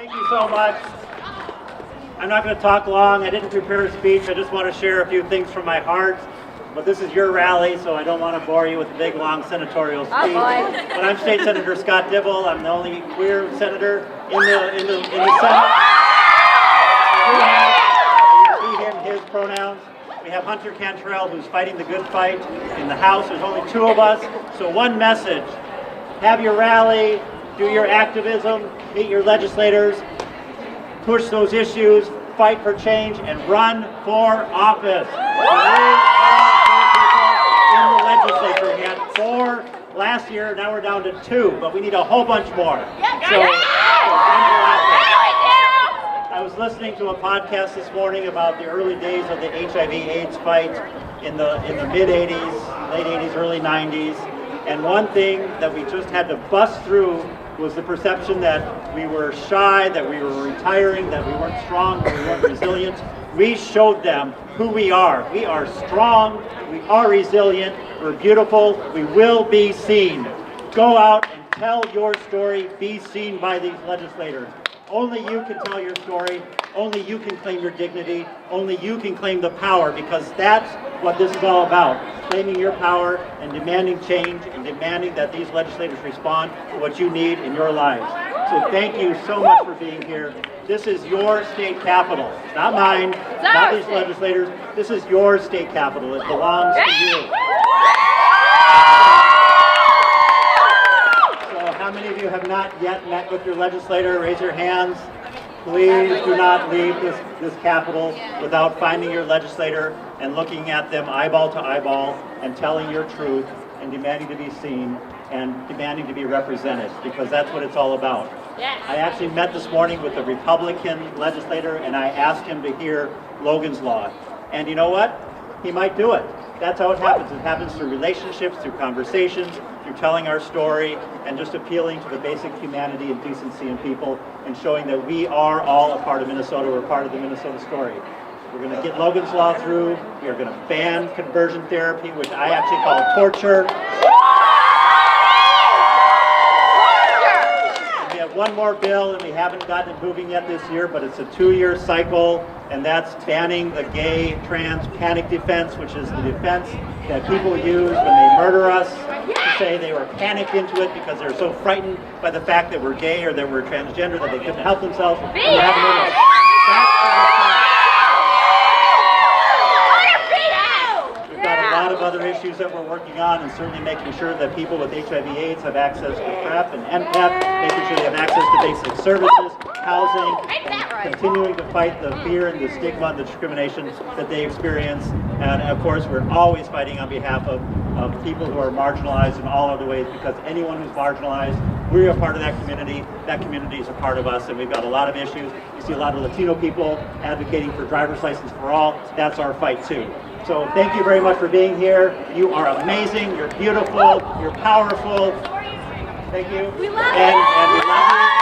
Thank you so much. I'm not going to talk long. I didn't prepare a speech. I just want to share a few things from my heart. But this is your rally, so I don't want to bore you with a big, long senatorial speech. But I'm State Senator Scott Dibble. I'm the only queer senator in the Senate. You see him, his pronouns. We have Hunter Cantrell, who's fighting the good fight in the House. There's only two of us. So one message: have your rally, do your activism, meet your legislators, push those issues, fight for change, and run for office. In the legislature, we had 4 last year, now we're down to 2, but we need a whole bunch more. I was listening to a podcast this morning about the early days of the HIV/AIDS fight in the mid-'80s, late '80s, early '90s, and one thing that we just had to bust through was the perception that we were shy, that we were retiring, that we weren't strong, that we weren't resilient. We showed them who we are. We are strong, we are resilient, we're beautiful, we will be seen. Go out and tell your story, be seen by these legislators. Only you can tell your story, only you can claim your dignity, only you can claim the power, because that's what this is all about. Claiming your power and demanding change and demanding that these legislators respond to what you need in your lives. So thank you so much for being here. This is your state capitol, not mine, not these legislators. This is your state capitol. It belongs to you. So how many of you have not yet met with your legislator? Raise your hands. Please do not leave this capitol without finding your legislator and looking at them eyeball to eyeball and telling your truth and demanding to be seen and demanding to be represented, because that's what it's all about. Yes. I actually met this morning with a Republican legislator and I asked him to hear Logan's Law. And you know what? He might do it. That's how it happens. It happens through relationships, through conversations, through telling our story, and just appealing to the basic humanity and decency in people and showing that we are all a part of Minnesota. We're part of the Minnesota story. We're going to get Logan's Law through. We are going to ban conversion therapy, which I actually call torture. We have one more bill, and we haven't gotten it moving yet this year, but it's a 2-year cycle, and that's banning the gay trans panic defense, which is the defense that people use when they murder us, to say they were panicked into it because they're so frightened by the fact that we're gay or that we're transgender that they couldn't help themselves. And they haven't murdered us. We've got a lot of other issues that we're working on, and certainly making sure that people with HIV/AIDS have access to PrEP and NPEP, making sure they have access to basic services, housing, and continuing to fight the fear and the stigma and the discrimination that they experience. And of course, we're always fighting on behalf of people who are marginalized in all other ways, because anyone who's marginalized, we're a part of that community. That community is a part of us, and we've got a lot of issues. You see a lot of Latino people advocating for driver's license for all. That's our fight too. So thank you very much for being here. You are amazing, you're beautiful, you're powerful. Thank you. We love you. And we love you.